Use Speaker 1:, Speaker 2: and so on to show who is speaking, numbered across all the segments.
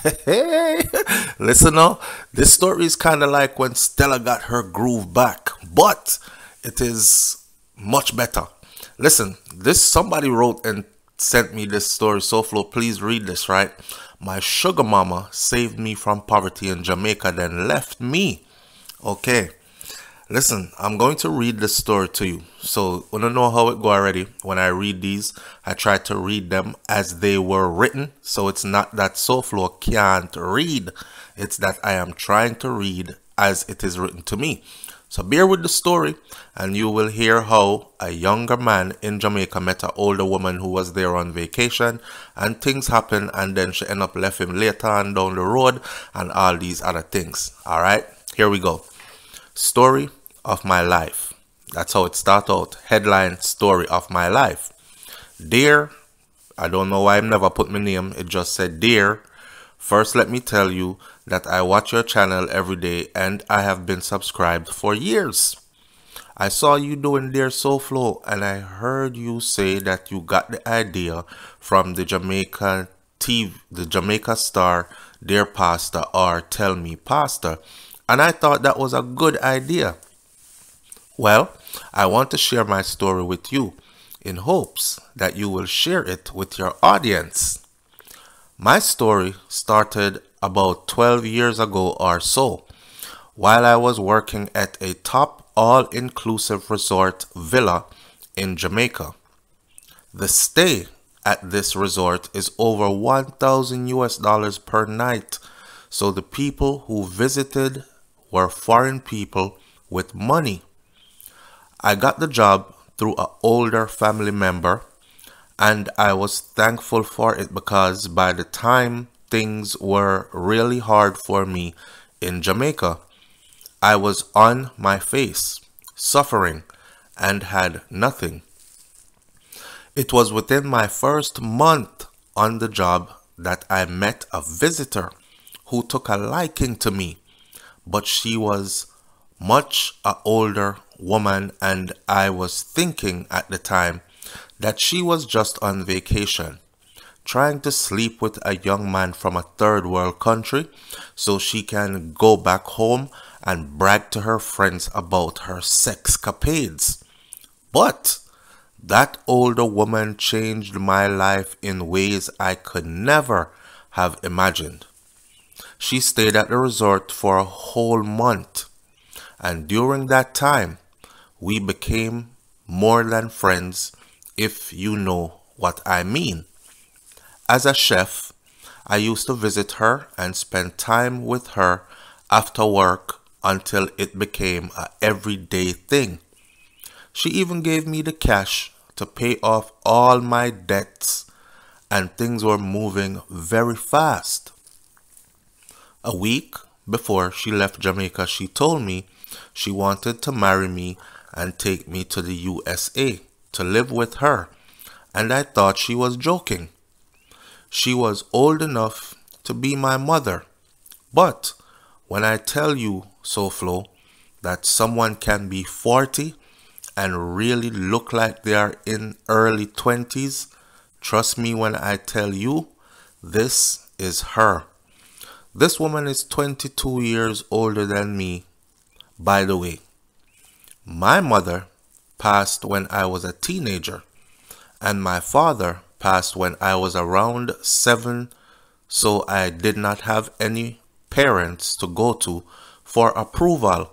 Speaker 1: Hey, listen now, this story is kind of like when Stella got her groove back, but it is much better. Listen, this somebody wrote and sent me this story. SouFlo, please read this, right? My sugar mama saved me from poverty in Jamaica, then left me. Okay. Listen, I'm going to read the story to you. So, want to know how it go already? When I read these, I try to read them as they were written. So it's not that SouFlo can't read. It's that I am trying to read as it is written to me. So bear with the story and you will hear how a younger man in Jamaica met an older woman who was there on vacation and things happen and then she ended up left him later on down the road and all these other things. Alright, here we go. Story of my life. That's how it starts out. Headline, story of my life. Dear, I don't know why I never put my name. It just said dear. First, let me tell you that I watch your channel every day and I have been subscribed for years. I saw you doing Dear SouFlo and I heard you say that you got the idea from the Jamaica TV, the Jamaica star Dear Pastor or Tell Me Pastor. And I thought that was a good idea. Well, I want to share my story with you in hopes that you will share it with your audience. My story started about 12 years ago or so, while I was working at a top all-inclusive resort villa in Jamaica. The stay at this resort is over 1,000 US dollars per night, so the people who visited were foreign people with money. I got the job through an older family member and I was thankful for it because by the time things were really hard for me in Jamaica, I was on my face, suffering, and had nothing. It was within my first month on the job that I met a visitor who took a liking to me, but she was much older woman and I was thinking at the time that she was just on vacation, trying to sleep with a young man from a third world country so she can go back home and brag to her friends about her sexcapades. But that older woman changed my life in ways I could never have imagined. She stayed at the resort for a whole month, and during that time, we became more than friends, if you know what I mean. As a chef, I used to visit her and spend time with her after work until it became an everyday thing. She even gave me the cash to pay off all my debts, and things were moving very fast. A week before she left Jamaica, she told me she wanted to marry me and take me to the USA to live with her, and I thought she was joking. She was old enough to be my mother, but when I tell you, SouFlo, that someone can be 40 and really look like they are in early 20s, trust me when I tell you, this is her. This woman is 22 years older than me, by the way. My mother passed when I was a teenager, and my father passed when I was around 7, so I did not have any parents to go to for approval.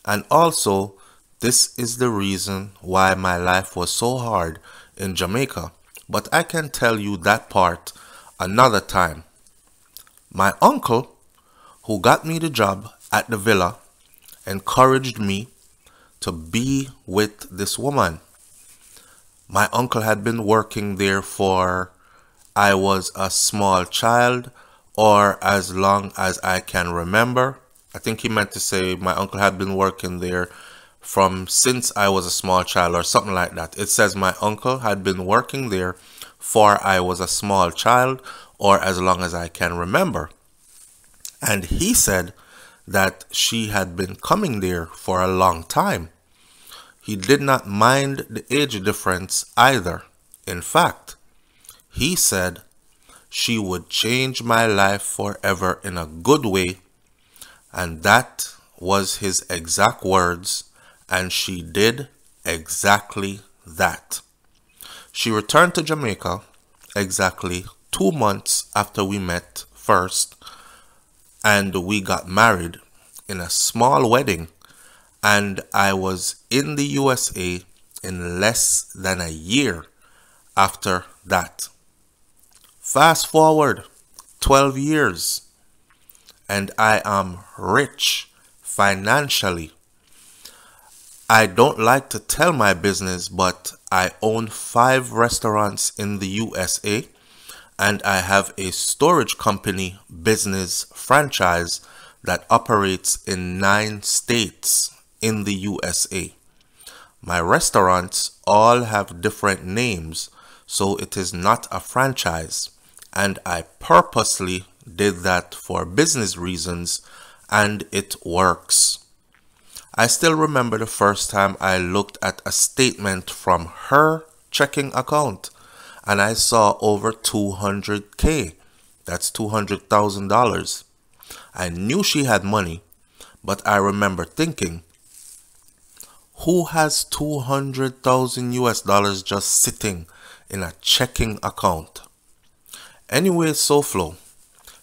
Speaker 1: And also, this is the reason why my life was so hard in Jamaica, but I can tell you that part another time. My uncle, who got me the job at the villa, encouraged me to be with this woman. My uncle had been working there for I was a small child, or as long as I can remember. I think he meant to say my uncle had been working there from since I was a small child or something like that. It says my uncle had been working there for I was a small child or as long as I can remember. And he said that she had been coming there for a long time. He did not mind the age difference either. In fact, he said she would change my life forever in a good way, and that was his exact words, and she did exactly that. She returned to Jamaica exactly 2 months after we met first, and we got married in a small wedding, and I was in the USA in less than a year after that. Fast forward 12 years, and I am rich financially. I don't like to tell my business, but I own 5 restaurants in the USA, and I have a storage company business franchise that operates in 9 states in the USA. My restaurants all have different names, so it is not a franchise, and I purposely did that for business reasons, and it works. I still remember the first time I looked at a statement from her checking account, and I saw over $200K. That's $200,000. I knew she had money, but I remember thinking, who has 200,000 US dollars just sitting in a checking account? Anyway, SouFlo,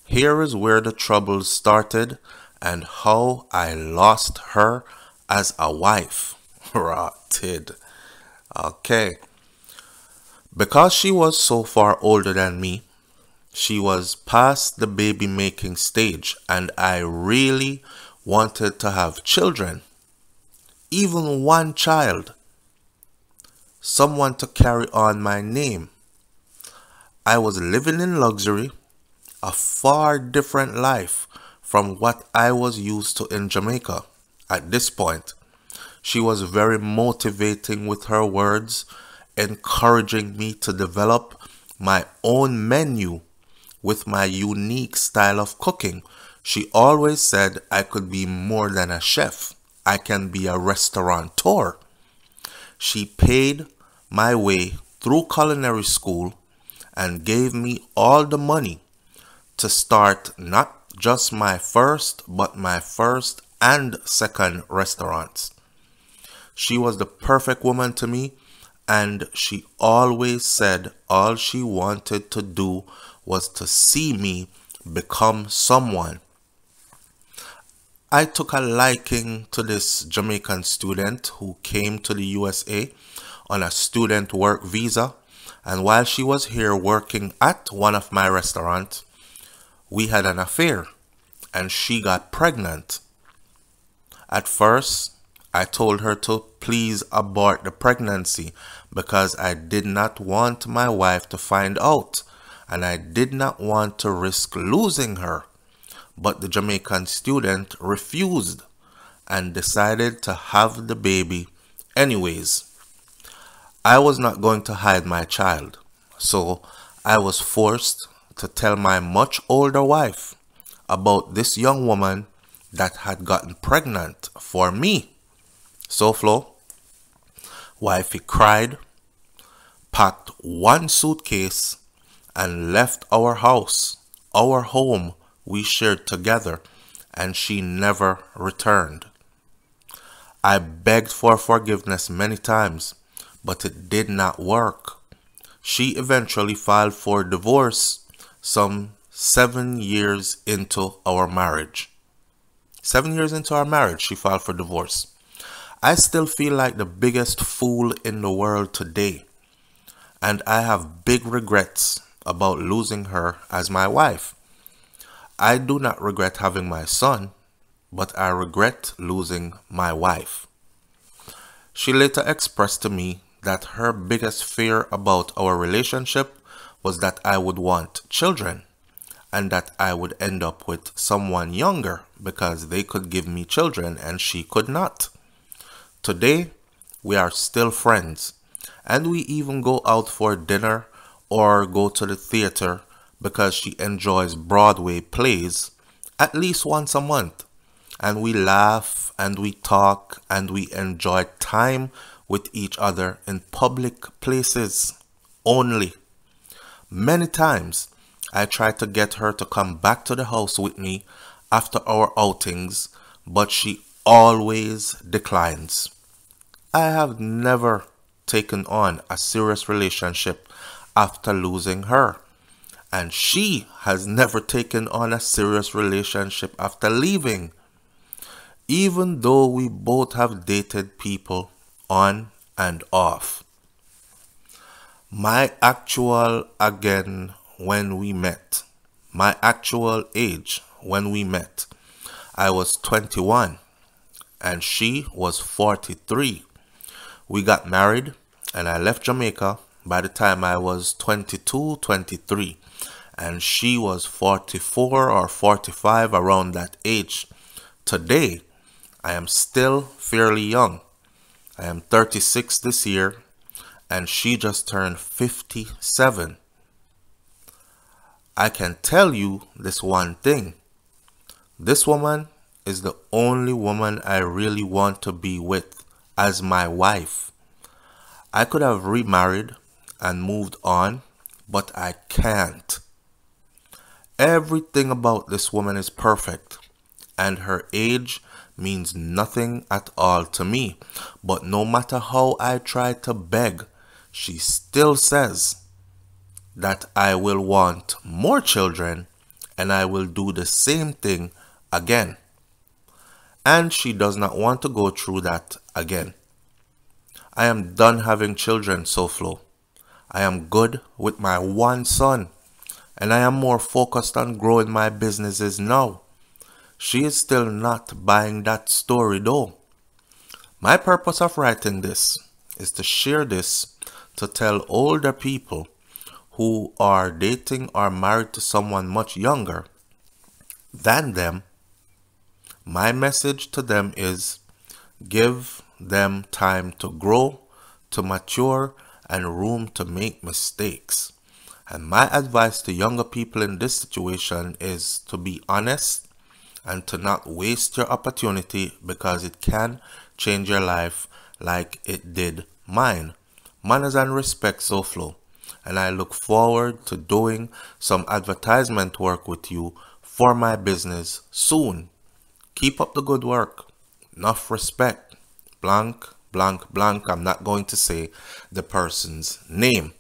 Speaker 1: here is where the trouble started and how I lost her as a wife. Rotted. Okay. Because she was so far older than me, she was past the baby making stage, and I really wanted to have children. Even one child. Someone to carry on my name. I was living in luxury, a far different life from what I was used to in Jamaica at this point. She was very motivating with her words, encouraging me to develop my own menu with my unique style of cooking. She always said I could be more than a chef. I can be a restaurateur. She paid my way through culinary school and gave me all the money to start not just my first, but my first and second restaurants. She was the perfect woman to me, and she always said all she wanted to do was to see me become someone. I took a liking to this Jamaican student who came to the USA on a student work visa, and while she was here working at one of my restaurants, we had an affair, and she got pregnant. At first, I told her to please abort the pregnancy because I did not want my wife to find out, and I did not want to risk losing her. But the Jamaican student refused and decided to have the baby anyways. I was not going to hide my child, so I was forced to tell my much older wife about this young woman that had gotten pregnant for me. SouFlo, wifey cried, packed one suitcase, and left our house, our home we shared together, and she never returned. I begged for forgiveness many times, but it did not work. She eventually filed for divorce some 7 years into our marriage. 7 years into our marriage, she filed for divorce. I still feel like the biggest fool in the world today, and I have big regrets about losing her as my wife. I do not regret having my son, but I regret losing my wife. She later expressed to me that her biggest fear about our relationship was that I would want children and that I would end up with someone younger because they could give me children and she could not. Today, we are still friends, and we even go out for dinner or go to the theater because she enjoys Broadway plays at least once a month. And we laugh and we talk and we enjoy time with each other in public places only. Many times I try to get her to come back to the house with me after our outings, but she always declines. I have never taken on a serious relationship after losing her, and she has never taken on a serious relationship after leaving, even though we both have dated people on and off. My actual again when we met, my actual age when we met, I was 21 and she was 43. We got married and I left Jamaica by the time I was 22, 23, and she was 44 or 45, around that age. Today, I am still fairly young. I am 36 this year and she just turned 57. I can tell you this one thing. This woman is the only woman I really want to be with as my wife. I could have remarried and moved on, but I can't. Everything about this woman is perfect, and her age means nothing at all to me. But no matter how I try to beg, she still says that I will want more children and I will do the same thing again. And she does not want to go through that again. I am done having children, SouFlo. I am good with my one son, and I am more focused on growing my businesses now. She is still not buying that story though. My purpose of writing this is to share this to tell older people who are dating or married to someone much younger than them. My message to them is give them time to grow, to mature, and room to make mistakes. And my advice to younger people in this situation is to be honest and to not waste your opportunity, because it can change your life like it did mine. Manners and respect, SouFlo. And I look forward to doing some advertisement work with you for my business soon. Keep up the good work. Enough respect. Blank, blank, blank. I'm not going to say the person's name.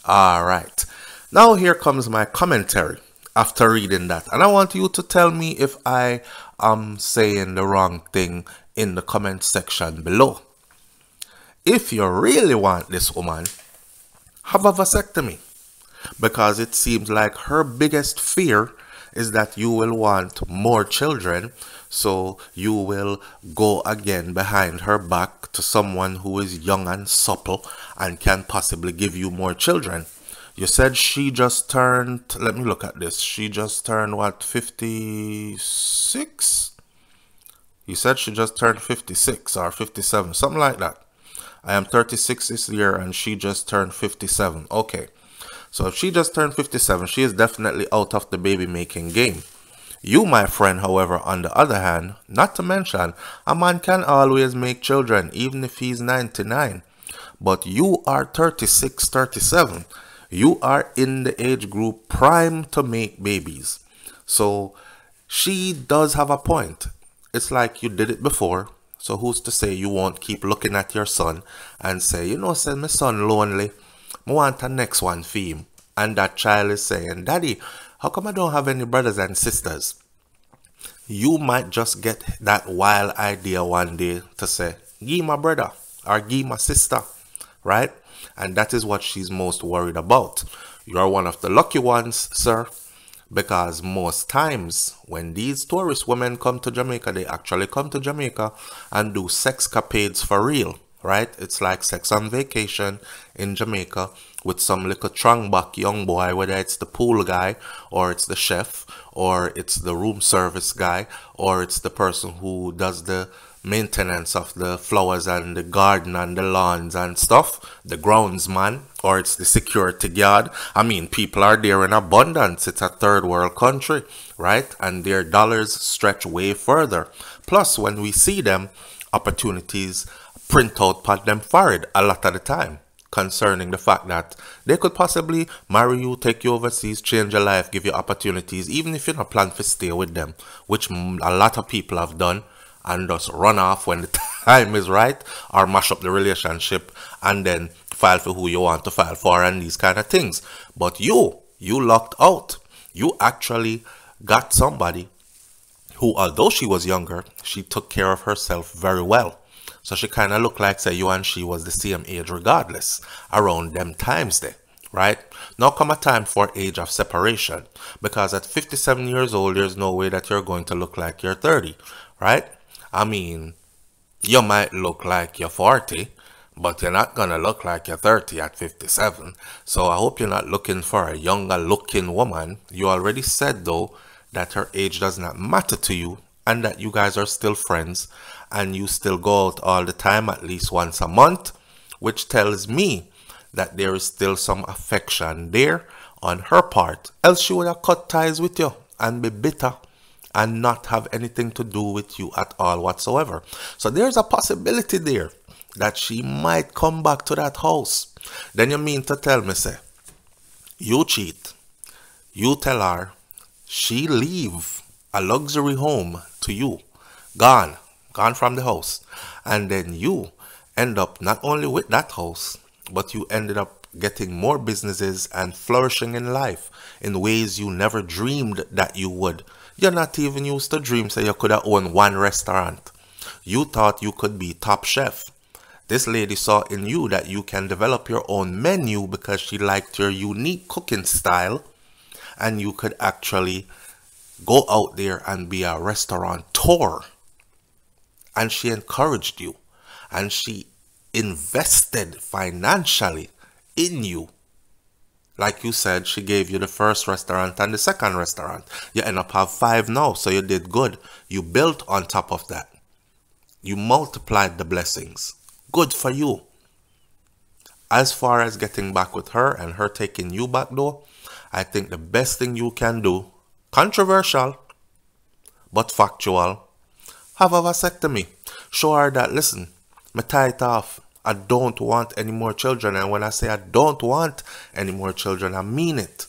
Speaker 1: Alright. Now here comes my commentary after reading that. And I want you to tell me if I am saying the wrong thing in the comment section below. If you really want this woman, have a vasectomy. Because it seems like her biggest fear is that you will want more children, so you will go again behind her back to someone who is young and supple and can possibly give you more children. You said she just turned, let me look at this, she just turned what, 56? You said she just turned 56 or 57, something like that. I am 36 this year and she just turned 57. Okay. So if she just turned 57, she is definitely out of the baby making game. You, my friend, however, on the other hand, not to mention, a man can always make children even if he's 99. But you are 36, 37. You are in the age group prime to make babies. So she does have a point. It's like you did it before. So who's to say you won't keep looking at your son and say, you know, say my son lonely. I want the next one for him. And that child is saying, Daddy, how come I don't have any brothers and sisters? You might just get that wild idea one day to say, give my brother or give my sister, right? And that is what she's most worried about. You're one of the lucky ones, sir, because most times when these tourist women come to Jamaica, they actually come to Jamaica and do sex capades for real. Right? It's like sex on vacation in Jamaica with some little trangback young boy, whether it's the pool guy or it's the chef or it's the room service guy or it's the person who does the maintenance of the flowers and the garden and the lawns and stuff, the groundsman, or it's the security guard. I mean, people are there in abundance. It's a third world country, right? And their dollars stretch way further. Plus, when we see them, opportunities print out pat them forehead a lot of the time. concerning the fact that they could possibly marry you, take you overseas, change your life, give you opportunities, even if you're not planning to stay with them, which a lot of people have done, and just run off when the time is right, or mash up the relationship and then file for who you want to file for and these kind of things. But you locked out. You actually got somebody who, although she was younger, she took care of herself very well. So she kind of looked like, say, you and she was the same age regardless, around them times there, right? Now come a time for age of separation, because at 57 years old, there's no way that you're going to look like you're 30, right? I mean, you might look like you're 40, but you're not going to look like you're 30 at 57. So I hope you're not looking for a younger looking woman. You already said, though, that her age does not matter to you, and that you guys are still friends and you still go out all the time, at least once a month, which tells me that there is still some affection there on her part. Else she would have cut ties with you and be bitter and not have anything to do with you at all whatsoever. So there's a possibility there that she might come back to that house. Then you mean to tell me, say, you cheat, you tell her, she leave a luxury home to you, gone from the house, and then you end up not only with that house, but you ended up getting more businesses and flourishing in life in ways you never dreamed that you would. You're not even used to dream, so you could have owned one restaurant. You thought you could be top chef. This lady saw in you that you can develop your own menu because she liked your unique cooking style, and you could actually go out there and be a restaurateur. And she encouraged you, and she invested financially in you. Like you said, she gave you the first restaurant and the second restaurant. You end up have 5 now, so you did good. You built on top of that. You multiplied the blessings. Good for you. As far as getting back with her and her taking you back though, I think the best thing you can do, controversial but factual, have a vasectomy. Show her that, listen, me tie it off. I don't want any more children. And when I say I don't want any more children, I mean it.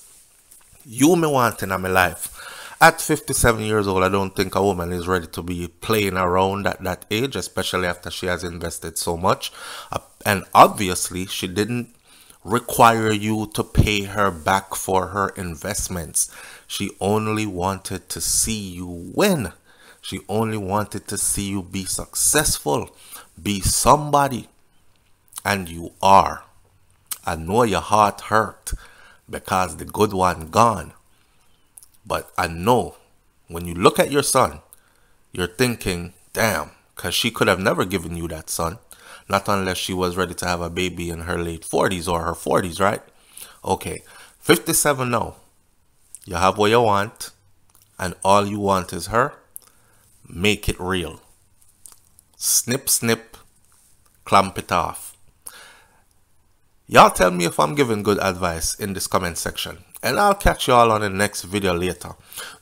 Speaker 1: You me want in my life. At 57 years old, I don't think a woman is ready to be playing around at that age, especially after she has invested so much. And obviously, she didn't require you to pay her back for her investments. She only wanted to see you win. She only wanted to see you be successful, be somebody. And you are. I know your heart hurt because the good one gone. But I know when you look at your son, you're thinking, damn, because she could have never given you that son. Not unless she was ready to have a baby in her late 40s or her 40s, right? Okay, 57 now. You have what you want, and all you want is her. Make it real. Snip, snip, clamp it off. Y'all tell me if I'm giving good advice in this comment section. And I'll catch y'all on the next video later.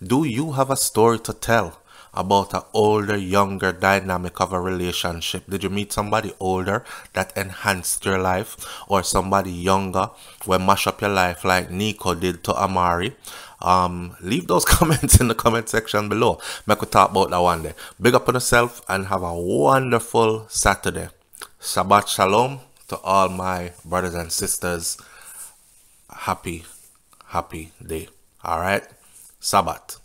Speaker 1: Do you have a story to tell about an older, younger dynamic of a relationship? Did you meet somebody older that enhanced your life? Or somebody younger will mash up your life like Nico did to Amari? Leave those comments in the comment section below. I could talk about that one day. Big up on yourself and have a wonderful Saturday. Shabbat Shalom to all my brothers and sisters. Happy day. All right. Sabbath.